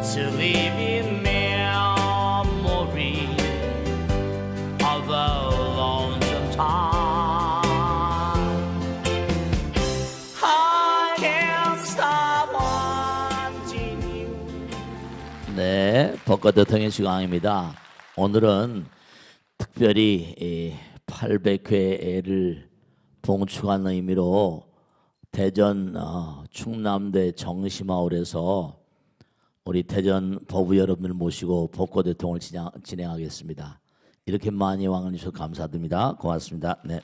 to live in memory of the lonesome time. I can't stop wanting you. 네, 벚꽃 대통령 시간입니다. 오늘은 특별히 800회를 봉축한 의미로 대전 충남대 정시마을에서 우리 대전 법우 여러분들 모시고 벚꽃 대통령을 진행하겠습니다. 이렇게 많이 왕을 주셔서 감사드립니다. 고맙습니다. 네.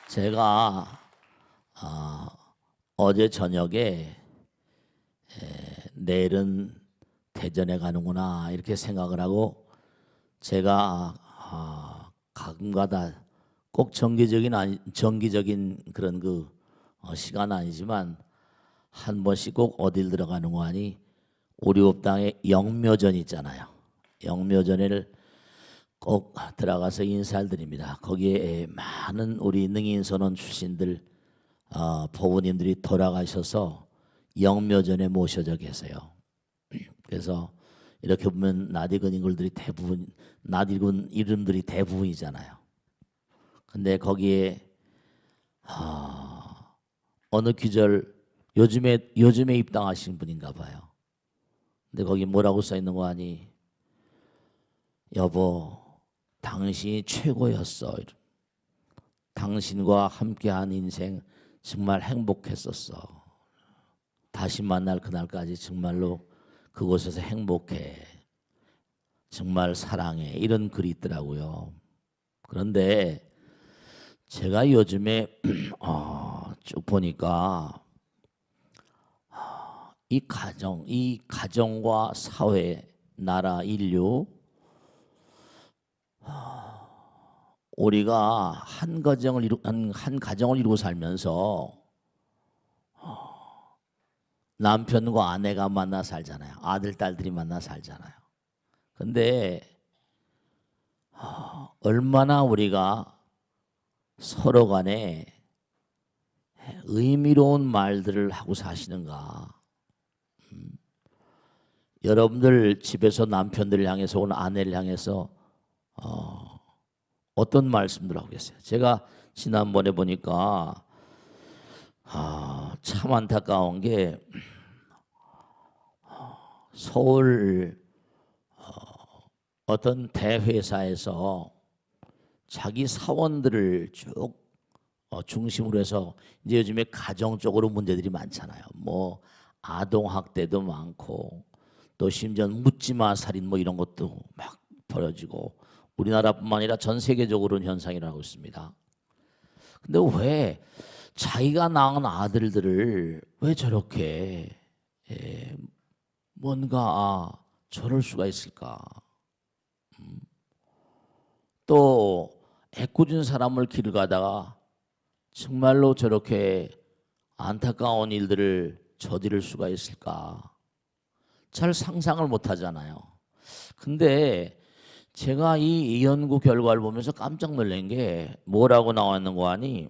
제가 어제 저녁에 내일은 대전에 가는구나 이렇게 생각을 하고 제가 가끔가다 꼭 정기적인 그런 시간은 아니지만 한 번씩 꼭 어딜 들어가는 거 아니 우리 법당에 영묘전 있잖아요. 영묘전에를 꼭 들어가서 인사를 드립니다. 거기에 많은 우리 능인선원 출신들 법우님들이 돌아가셔서 영묘전에 모셔져 계세요. 그래서 이렇게 보면 낯익은 인물들이 대부분 낯익은 이름들이 대부분이잖아요. 근데 거기에 어느 귀절 요즘에 입당하신 분인가 봐요. 근데 거기 뭐라고 써 있는 거 아니? 여보, 당신이 최고였어. 당신과 함께한 인생 정말 행복했었어. 다시 만날 그날까지 정말로 그곳에서 행복해. 정말 사랑해. 이런 글이 있더라고요. 그런데 제가 요즘에 쭉 보니까 이 가정과 사회, 나라, 인류 우리가 한 가정을 이루고 살면서 남편과 아내가 만나 살잖아요. 아들, 딸들이 만나 살잖아요. 근데 얼마나 우리가 서로 간에 의미로운 말들을 하고 사시는가. 여러분들 집에서 남편들을 향해서 오늘 아내를 향해서 어떤 말씀들 하고 계세요? 제가 지난번에 보니까 참 안타까운 게 서울 어떤 대회사에서 자기 사원들을 쭉 중심으로 해서 이제 요즘에 가정 쪽으로 문제들이 많잖아요. 뭐 아동 학대도 많고 또 심지어 묻지마 살인 뭐 이런 것도 막 벌어지고 우리나라뿐만 아니라 전 세계적으로는 현상이 일어나고 있습니다. 근데 왜 자기가 낳은 아들들을 왜 저렇게 뭔가 저럴 수가 있을까? 또 애꿎은 사람을 길을 가다가 정말로 저렇게 안타까운 일들을 저지를 수가 있을까? 잘 상상을 못 하잖아요. 근데 제가 이 연구 결과를 보면서 깜짝 놀란 게 뭐라고 나와 있는 거 아니?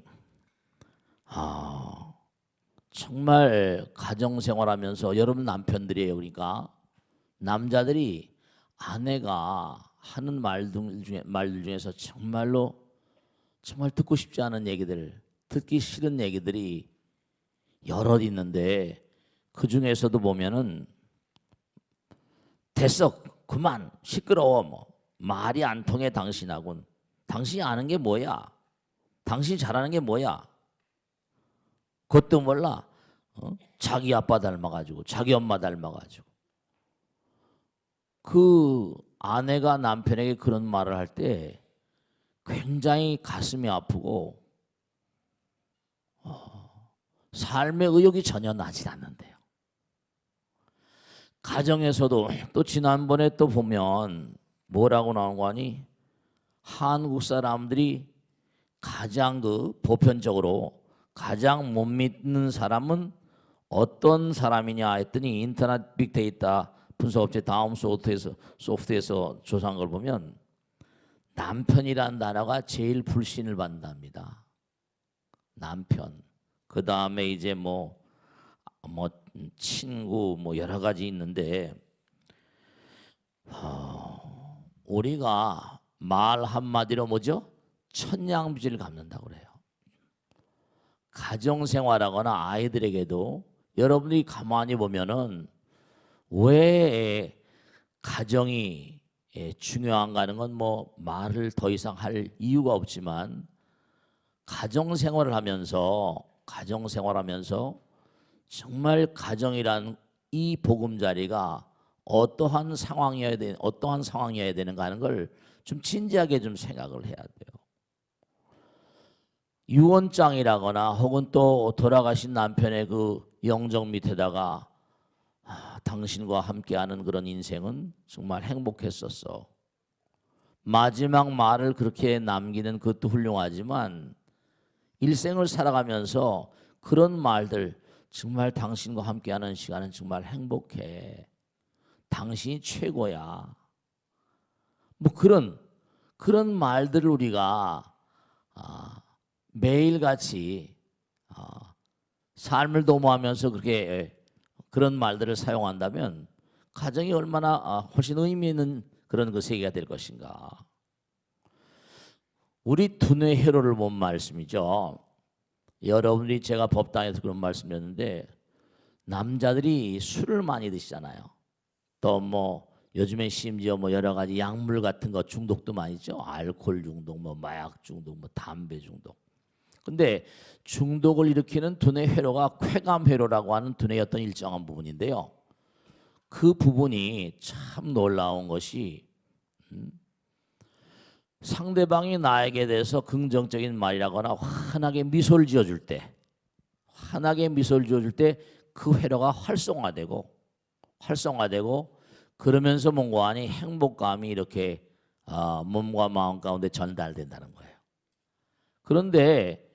정말 가정생활하면서 여러분 남편들이에요. 그러니까 남자들이 아내가 하는 말들 중에서 정말 듣고 싶지 않은 얘기들, 듣기 싫은 얘기들이 여럿 있는데 그 중에서도 보면은 됐어, 그만, 시끄러워, 뭐 말이 안 통해 당신하고는. 당신이 아는 게 뭐야? 당신이 잘하는 게 뭐야? 그것도 몰라. 자기 아빠 닮아가지고 자기 엄마 닮아가지고. 그 아내가 남편에게 그런 말을 할 때 굉장히 가슴이 아프고 삶의 의욕이 전혀 나질 않는데요. 가정에서도 또 지난번에 또 보면 뭐라고 나온 거 아니? 한국 사람들이 가장 보편적으로 가장 못 믿는 사람은 어떤 사람이냐 했더니 인터넷 빅데이터 분석업체 다음 소프트에서 조사한 걸 보면 남편이란 단어가 제일 불신을 받는답니다. 남편. 그 다음에 이제 뭐 뭐 친구 뭐 여러 가지 있는데 우리가 말 한마디로 뭐죠? 천냥빚을 갚는다고 그래요. 가정생활하거나 아이들에게도 여러분이 가만히 보면은 왜 가정이 중요한가 하는 건 뭐 말을 더 이상 할 이유가 없지만 가정생활하면서 정말 가정이란 이 보금자리가 어떠한 상황이어야 되는가 하는 걸 좀 진지하게 좀 생각을 해야 돼요. 유언장이라거나 혹은 또 돌아가신 남편의 그 영정 밑에다가 당신과 함께하는 그런 인생은 정말 행복했었어. 마지막 말을 그렇게 남기는 그것도 훌륭하지만 일생을 살아가면서 그런 말들, 정말 당신과 함께하는 시간은 정말 행복해. 당신이 최고야. 뭐 그런 말들을 우리가 매일같이 삶을 도모하면서 그렇게 그런 말들을 사용한다면 가정이 얼마나 훨씬 의미 있는 그런 그 세계가 될 것인가. 우리 두뇌 회로를 본 말씀이죠. 여러분들이 제가 법당에서 그런 말씀드렸는데 남자들이 술을 많이 드시잖아요. 또 뭐 요즘에 심지어 뭐 여러 가지 약물 같은 거 중독도 많이 있죠. 알코올 중독, 뭐 마약 중독, 뭐 담배 중독. 근데 중독을 일으키는 두뇌 회로가 쾌감 회로라고 하는 두뇌의 어떤 일정한 부분인데요. 그 부분이 참 놀라운 것이 상대방이 나에게 대해서 긍정적인 말이라거나 환하게 미소를 지어줄 때 그 회로가 활성화되고 그러면서 뭔가 하니 행복감이 이렇게 몸과 마음 가운데 전달된다는 거예요. 그런데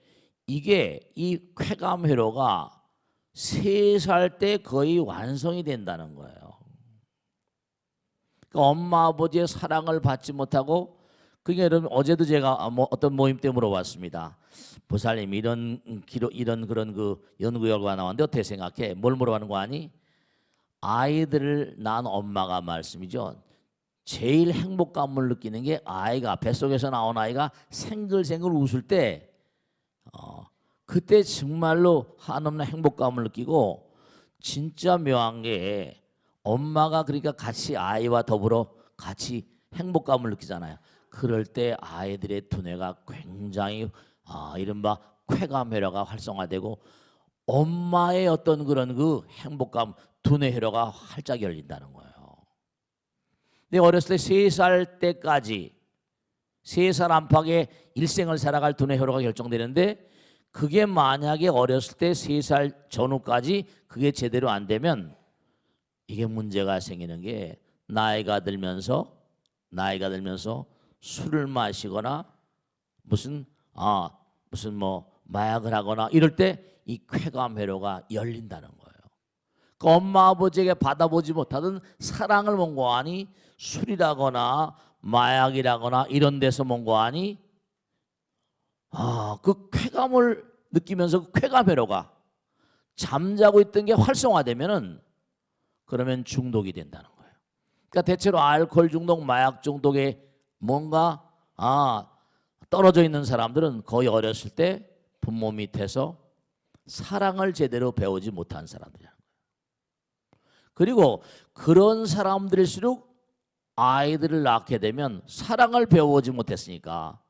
이게 이 쾌감 회로가 3살 때 거의 완성이 된다는 거예요. 그러니까 엄마 아버지의 사랑을 받지 못하고 그게 여러분 어제도 제가 어떤 모임 때 물어봤습니다. 보살님 이런 그런 그 연구 결과가 나왔는데 어떻게 생각해? 뭘 물어보는 거 아니? 아이들을 낳은 엄마가 말씀이죠. 제일 행복감을 느끼는 게 아이가 뱃속에서 나온 아이가 생글생글 웃을 때 그때 정말로 한없는 행복감을 느끼고 진짜 묘한 게 엄마가 그러니까 같이 아이와 더불어 같이 행복감을 느끼잖아요. 그럴 때 아이들의 두뇌가 굉장히 이른바 쾌감 회로가 활성화되고 엄마의 어떤 그런 그 행복감 두뇌 회로가 활짝 열린다는 거예요. 근데 어렸을 때 3살 때까지 3살 안팎의 일생을 살아갈 두뇌 회로가 결정되는데 그게 만약에 어렸을 때 3살 전후까지 그게 제대로 안 되면 이게 문제가 생기는 게 나이가 들면서 술을 마시거나 무슨 뭐 마약을 하거나 이럴 때 이 쾌감 회로가 열린다는 거예요. 그 엄마 아버지에게 받아보지 못하던 사랑을 뭔고하니 술이라거나 마약이라거나 이런 데서 뭔고하니 그 쾌감을 느끼면서 그 쾌감 회로가 잠자고 있던 게 활성화되면은 그러면 중독이 된다는 거예요. 그러니까 대체로 알코올 중독, 마약 중독에 뭔가 떨어져 있는 사람들은 거의 어렸을 때 부모 밑에서 사랑을 제대로 배우지 못한 사람들이라는 거예요. 그리고 그런 사람들일수록 아이들을 낳게 되면 사랑을 배워오지 못했으니까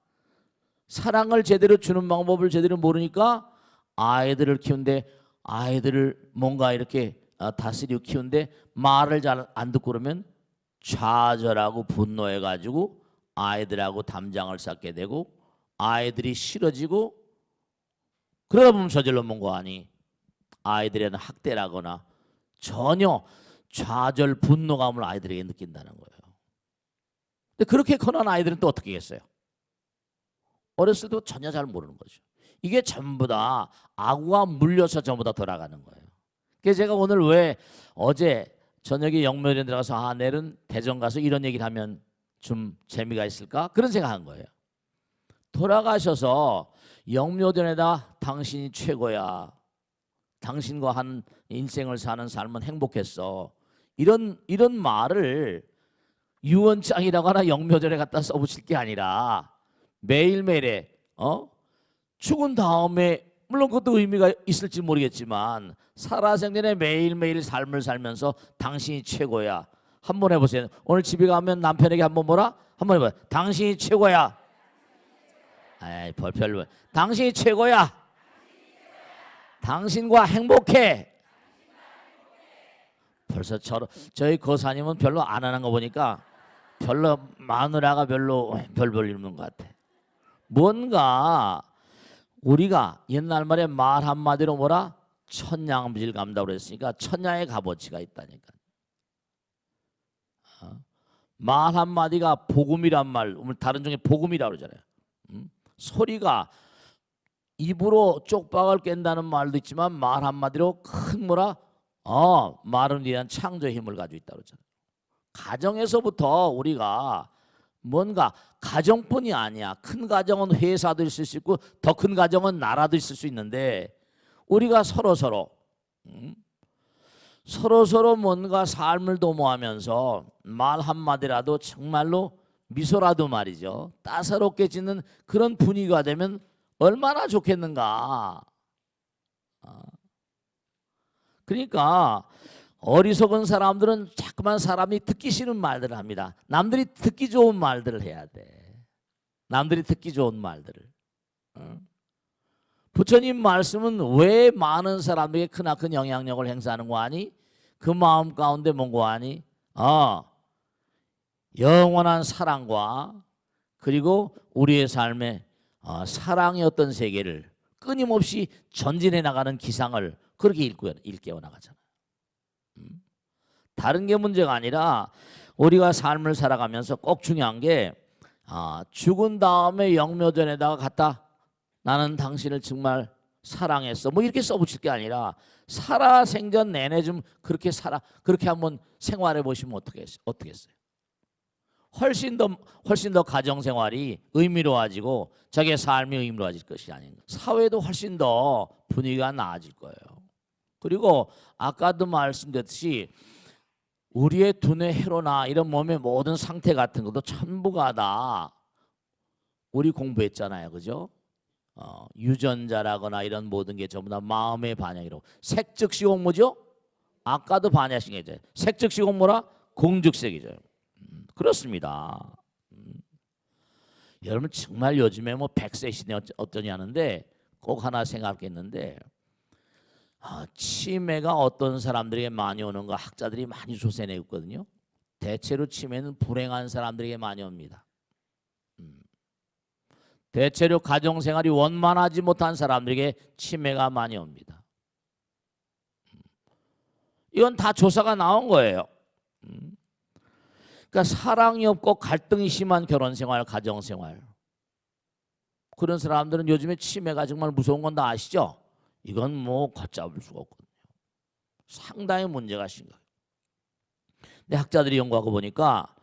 사랑을 제대로 주는 방법을 제대로 모르니까 아이들을 키우는데 아이들을 뭔가 이렇게 다스리고 키우는데 말을 잘 안 듣고 그러면 좌절하고 분노해가지고 아이들하고 담장을 쌓게 되고 아이들이 싫어지고 그러다 보면 저절로 뭔가 하니 아이들에는 학대라거나 전혀 좌절 분노감을 아이들에게 느낀다는 거예요. 근데 그렇게 커난 아이들은 또 어떻게 했어요? 어렸을 때 전혀 잘 모르는 거죠. 이게 전부 다 악우가 물려서 전부 다 돌아가는 거예요. 그래서 제가 오늘 왜 어제 저녁에 영묘전에 들어가서 내일은 대전 가서 이런 얘기를 하면 좀 재미가 있을까? 그런 생각한 거예요. 돌아가셔서 영묘전에다 당신이 최고야. 당신과 한 인생을 사는 삶은 행복했어. 이런 말을 유언장이라거나 영묘전에 갖다 써붙일 게 아니라 매일매일에 죽은 다음에 물론 그것도 의미가 있을지 모르겠지만 살아생전에 매일매일 삶을 살면서 당신이 최고야. 한번 해보세요. 오늘 집에 가면 남편에게 한번 뭐라? 한번 해봐요. 당신이 최고야. 에이 별로. 당신이 최고야. 당신과 행복해. 벌써 저희 거사님은 별로 안 하는 거 보니까 별로 마누라가 별로 별 볼 일 없는 것 같아. 뭔가 우리가 옛날 말에 말 한마디로 뭐라? 천냥빚을 감다고 그랬으니까 천냥의 값어치가 있다니까. 말 한마디가 복음이란 말, 다른 중에 복음이라고 그러잖아요. 소리가 입으로 쪽박을 깬다는 말도 있지만 말 한마디로 큰 뭐라? 말은 위한 창조의 힘을 가지고 있다고 그러잖아요. 가정에서부터 우리가 뭔가 가정뿐이 아니야. 큰 가정은 회사도 있을 수 있고 더 큰 가정은 나라도 있을 수 있는데 우리가 서로서로 뭔가 삶을 도모하면서 말 한마디라도 정말로 미소라도 말이죠. 따사롭게 짓는 그런 분위기가 되면 얼마나 좋겠는가. 그러니까 어리석은 사람들은 자꾸만 사람이 듣기 싫은 말들을 합니다. 남들이 듣기 좋은 말들을 해야 돼. 남들이 듣기 좋은 말들을. 부처님 말씀은 왜 많은 사람에게 크나큰 영향력을 행사하는 거 아니? 그 마음 가운데 뭔가 아니? 영원한 사랑과 그리고 우리의 삶에 사랑의 어떤 세계를 끊임없이 전진해 나가는 기상을 그렇게 일깨워 나가잖아요. 다른 게 문제가 아니라 우리가 삶을 살아가면서 꼭 중요한 게 죽은 다음에 영묘전에다가 갖다 나는 당신을 정말 사랑했어 뭐 이렇게 써붙일 게 아니라 살아생전 내내 좀 그렇게 그렇게 한번 생활해 보시면 어떻겠어요? 훨씬 더 가정 생활이 의미로워지고 자기의 삶이 의미로워질 것이 아닌가. 사회도 훨씬 더 분위기가 나아질 거예요. 그리고 아까도 말씀드렸듯이 우리의 두뇌 회로나 이런 몸의 모든 상태 같은 것도 전부가 다 우리 공부했잖아요, 그죠? 유전자라거나 이런 모든 게 전부 다 마음의 반영이라고. 색즉시공 뭐죠? 아까도 반야신 거죠. 색즉시공 뭐라? 공즉색이죠. 그렇습니다. 여러분 정말 요즘에 뭐 100세 시대 어떠냐 하는데 꼭 하나 생각했는데 치매가 어떤 사람들에게 많이 오는가 학자들이 많이 조사내고 있거든요. 대체로 치매는 불행한 사람들에게 많이 옵니다. 대체로 가정생활이 원만하지 못한 사람들에게 치매가 많이 옵니다. 이건 다 조사가 나온 거예요. 그러니까 사랑이 없고 갈등이 심한 결혼생활, 가정생활 그런 사람들은 요즘에 치매가 정말 무서운 건 다 아시죠? 이건 뭐 걷잡을 수가 없거든요. 상당히 문제가 심각해요. 근데 학자들이 연구하고 보니까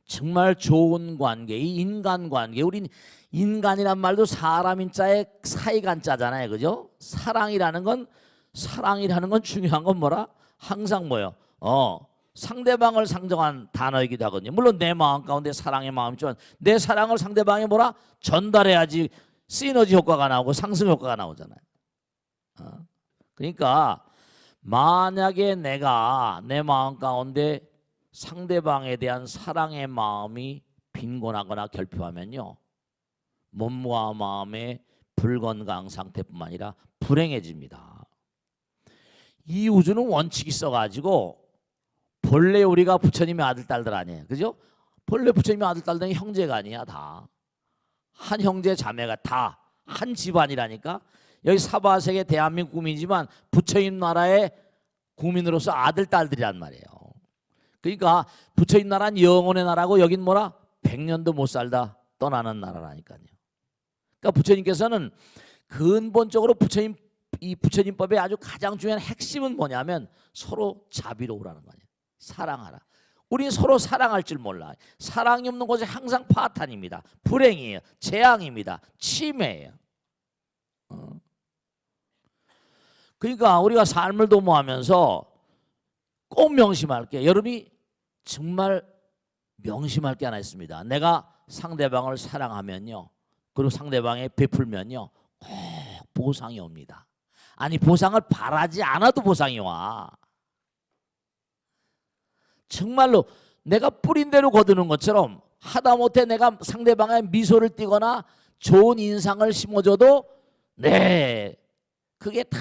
정말 좋은 관계, 이 인간관계, 우린 인간이란 말도 사람 인자에 사이간자잖아요, 그죠? 사랑이라는 건 중요한 건 뭐라? 항상 뭐요? 상대방을 상정한 단어이기도 하거든요. 물론 내 마음 가운데 사랑의 마음이 있지만 내 사랑을 상대방에 뭐라? 전달해야지 시너지 효과가 나오고 상승 효과가 나오잖아요. 그러니까 만약에 내가 내 마음 가운데 상대방에 대한 사랑의 마음이 빈곤하거나 결핍하면요, 몸과 마음의 불건강 상태뿐만 아니라 불행해집니다. 이 우주는 원칙이 있어가지고 본래 우리가 부처님의 아들 딸들 아니에요, 그죠? 본래 부처님의 아들 딸들은 형제가 아니야. 다 한 형제 자매가 다 한 집안이라니까. 여기 사바세계 대한민국 국민이지만 부처님 나라의 국민으로서 아들 딸들이란 말이에요. 그러니까 부처님 나라는 영혼의 나라고 여긴 뭐라? 100년도 못 살다 떠나는 나라라니까요. 그러니까 부처님께서는 근본적으로 이 부처님법의 아주 가장 중요한 핵심은 뭐냐면 서로 자비로우라는 거예요. 사랑하라. 우린 서로 사랑할 줄 몰라. 사랑이 없는 곳에 항상 파탄입니다. 불행이에요. 재앙입니다. 치매예요. 그러니까 우리가 삶을 도모하면서 꼭 명심할 게, 여러분이 정말 명심할 게 하나 있습니다. 내가 상대방을 사랑하면요, 그리고 상대방에 베풀면요, 꼭 보상이 옵니다. 아니, 보상을 바라지 않아도 보상이 와. 정말로 내가 뿌린 대로 거두는 것처럼 하다못해 내가 상대방의 미소를 띠거나 좋은 인상을 심어줘도 네, 그게 다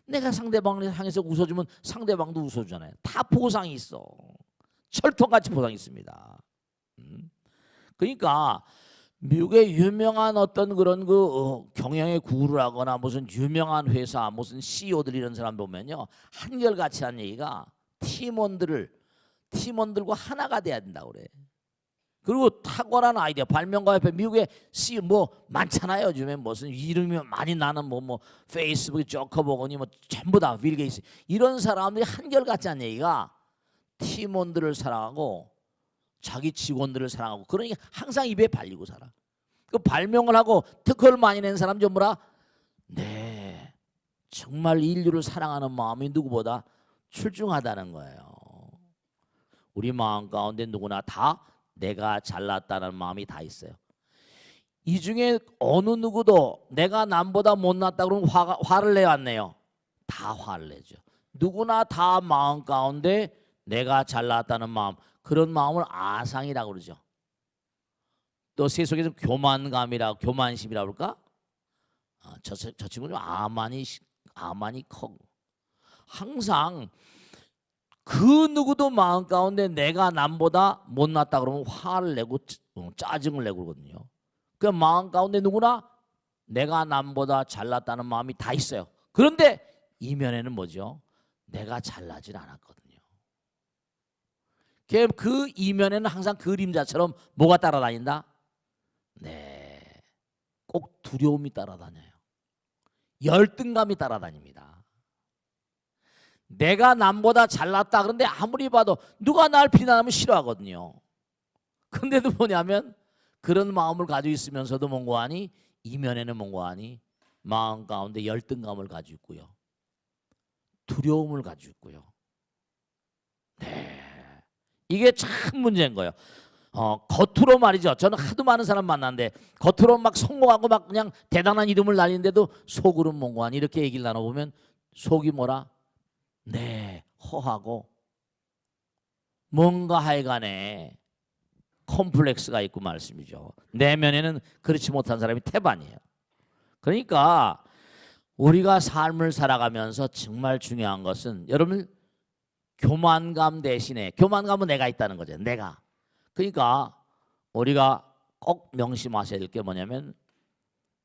내가 상대방을 향해서 웃어주면 상대방도 웃어주잖아요. 다 보상이 있어. 철통같이 보상이 있습니다. 그러니까 미국의 유명한 어떤 그런 경영의 구루라거나 무슨 유명한 회사 무슨 CEO들 이런 사람 보면요, 한결같이 한 얘기가 팀원들과 하나가 돼야 된다고 그래. 그리고 탁월한 아이디어, 발명가 협회, 미국의 CEO 뭐 많잖아요. 요즘에 무슨 이름이 많이 나는 뭐 페이스북, 저커버거니 뭐 전부 다 빌 게이츠, 이런 사람들이 한결같이 한 얘기가 팀원들을 사랑하고 자기 직원들을 사랑하고, 그러니까 항상 입에 발리고 살아. 그 발명을 하고 특허를 많이 낸 사람 좀 뭐라? 네, 정말 인류를 사랑하는 마음이 누구보다 출중하다는 거예요. 우리 마음 가운데 누구나 다 내가 잘났다는 마음이 다 있어요. 이 중에 어느 누구도 내가 남보다 못났다 그러면 화를 내요, 안 내요? 다 화를 내죠. 누구나 다 마음 가운데 내가 잘났다는 마음, 그런 마음을 아상이라고 그러죠. 또 세속에서 교만심이라고 그럴까? 저 친구는 아만이 커. 항상 그 누구도 마음 가운데 내가 남보다 못났다 그러면 화를 내고 짜증을 내고 그러거든요. 그 마음 가운데 누구나 내가 남보다 잘났다는 마음이 다 있어요. 그런데 이면에는 뭐죠? 내가 잘나질 않았거든요. 그 이면에는 항상 그림자처럼 뭐가 따라다닌다? 네, 꼭 두려움이 따라다녀요. 열등감이 따라다닙니다. 내가 남보다 잘났다 그런데 아무리 봐도 누가 날 비난하면 싫어하거든요. 근데도 뭐냐면 그런 마음을 가지고 있으면서도 뭔가 하니 이면에는 뭔가 하니 마음 가운데 열등감을 가지고 있고요, 두려움을 가지고 있고요. 네, 이게 참 문제인 거예요. 겉으로 말이죠. 저는 하도 많은 사람 만났는데 겉으로 막 성공하고 막 그냥 대단한 이름을 날리는데도 속으로 뭔가 하니 이렇게 얘기를 나눠보면 속이 뭐라? 네, 허하고 뭔가 하여간에 컴플렉스가 있고 말씀이죠. 내면에는 그렇지 못한 사람이 태반이에요. 그러니까 우리가 삶을 살아가면서 정말 중요한 것은, 여러분, 교만감 대신에, 교만감은 내가 있다는 거죠. 내가. 그러니까 우리가 꼭 명심하셔야 될 게 뭐냐면,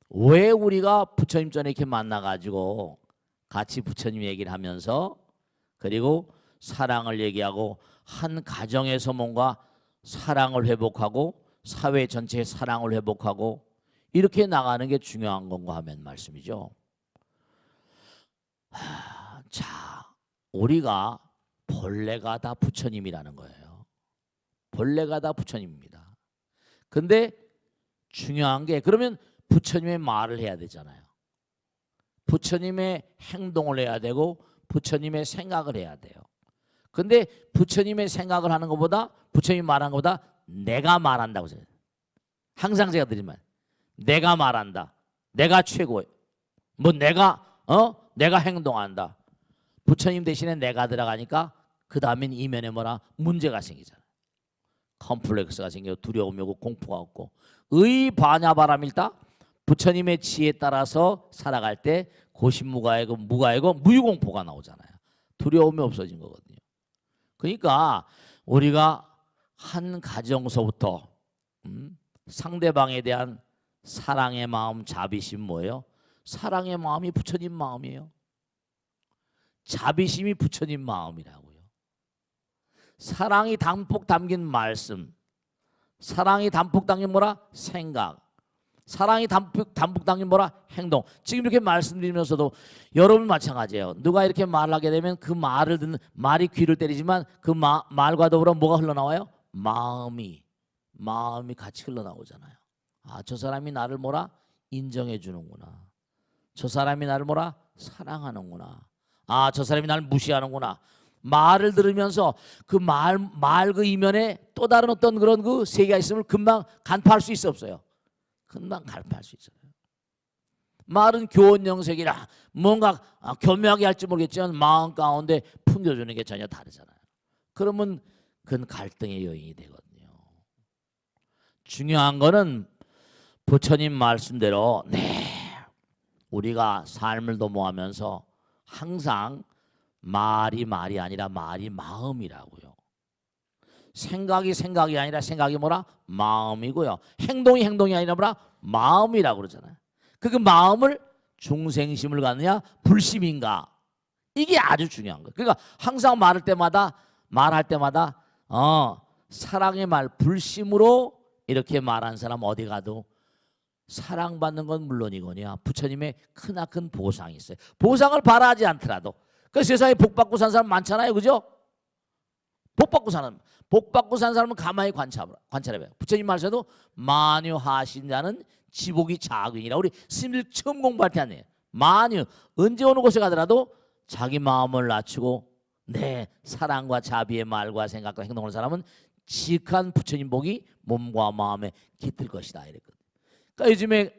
왜 우리가 부처님 전에 이렇게 만나가지고 같이 부처님 얘기를 하면서 그리고 사랑을 얘기하고 한 가정에서 뭔가 사랑을 회복하고 사회 전체의 사랑을 회복하고 이렇게 나가는 게 중요한 건가 하면 말씀이죠. 자, 우리가 본래가 다 부처님이라는 거예요. 본래가 다 부처님입니다. 근데 중요한 게, 그러면 부처님의 말을 해야 되잖아요. 부처님의 행동을 해야 되고 부처님의 생각을 해야 돼요. 근데 부처님의 생각을 하는 것보다, 부처님이 말하는 것보다 내가 말한다고 해요. 항상 제가 드린 말, 내가 말한다, 내가 최고예요, 뭐 내가 행동한다. 부처님 대신에 내가 들어가니까 그 다음엔 이면에 뭐라? 문제가 생기잖아요. 컴플렉스가 생겨, 두려움이 오고 공포가 없고, 의반야바람일다. 부처님의 지혜에 따라서 살아갈 때 고심무가이고 무가이고 무유공포가 나오잖아요. 두려움이 없어진 거거든요. 그러니까 우리가 한 가정서부터 상대방에 대한 사랑의 마음, 자비심 뭐예요? 사랑의 마음이 부처님 마음이에요. 자비심이 부처님 마음이라고요. 사랑이 담뿍 담긴 말씀, 사랑이 담뿍 담긴 뭐라? 생각, 사랑이 담뿍 담긴 뭐라? 행동. 지금 이렇게 말씀드리면서도 여러분 마찬가지예요. 누가 이렇게 말하게 되면 그 말을 듣는, 말이 귀를 때리지만 그 말과 더불어 뭐가 흘러나와요? 마음이 같이 흘러나오잖아요. 아, 저 사람이 나를 뭐라? 인정해 주는구나. 저 사람이 나를 뭐라? 사랑하는구나. 아, 저 사람이 날 무시하는구나. 말을 들으면서 그 말 그 이면에 또 다른 어떤 그런 그 세계가 있음을 금방 간파할 수 있어 없어요? 금방 간파할 수 있어요. 말은 교원영색이라 뭔가 교묘하게 할지 모르겠지만 마음 가운데 풍겨주는 게 전혀 다르잖아요. 그러면 그건 갈등의 요인이 되거든요. 중요한 거는 부처님 말씀대로 우리가 삶을 도모하면서 항상 말이 아니라 말이 마음이라고요. 생각이 아니라 생각이 뭐라? 마음이고요. 행동이 아니라 뭐라? 마음이라고 그러잖아요. 그 마음을 중생심을 갖느냐 불심인가? 이게 아주 중요한 거예요. 그러니까 항상 말할 때마다 사랑의 말 불심으로 이렇게 말한 사람 어디 가도 사랑받는 건 물론이거니와 부처님의 크나큰 보상이 있어요. 보상을 바라지 않더라도 그 세상에 복 받고 산 사람 많잖아요, 그죠? 복 받고 산 사람은 가만히 관찰해봐요. 부처님 말씀에도 만유하신 자는 지복이 작으니라. 우리 스님들 처음 공부할 때 아니에요. 만유 언제 어느 곳에 가더라도 자기 마음을 낮추고 사랑과 자비의 말과 생각과 행동을 하는 사람은 지극한 부처님 복이 몸과 마음에 깃들 것이다 이랬거든요. 그러니까 요즘에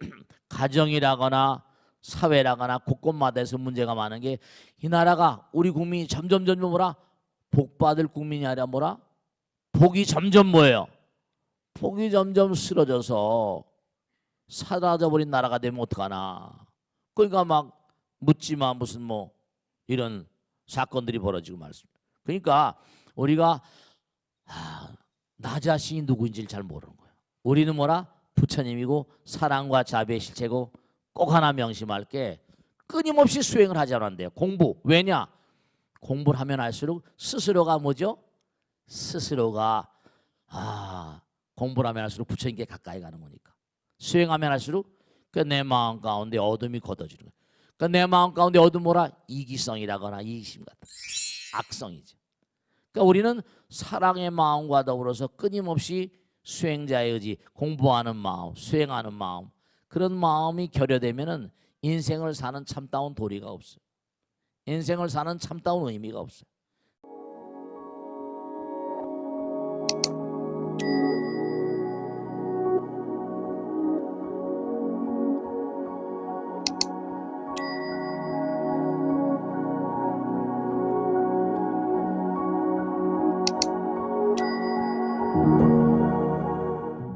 가정이라거나 사회라거나 곳곳마다에서 문제가 많은 게 이 나라가 우리 국민이 점점 뭐라? 복 받을 국민이 아니라 뭐라? 복이 점점 뭐예요? 복이 점점 쓰러져서 사라져버린 나라가 되면 어떡하나. 그러니까 막 묻지마 무슨 뭐 이런 사건들이 벌어지고 말습니다. 그러니까 우리가 나 자신이 누구인지를 잘 모르는 거예요. 우리는 뭐라? 부처님이고 사랑과 자비의 실체고 꼭 하나 명심할 게 끊임없이 수행을 하지 않았는데요. 공부. 왜냐? 공부를 하면 할수록 스스로가 뭐죠? 스스로가 공부를 하면 할수록 부처님께 가까이 가는 거니까. 수행하면 할수록 내 마음 가운데 어둠이 걷어지는 거예요. 그러니까 내 마음 가운데 어둠 뭐라? 이기성이라거나 이기심 같은 악성이죠. 그러니까 우리는 사랑의 마음과 더불어서 끊임없이 수행자의 의지, 공부하는 마음, 수행하는 마음, 그런 마음이 결여되면은 인생을 사는 참다운 도리가 없어요. 인생을 사는 참다운 의미가 없어요.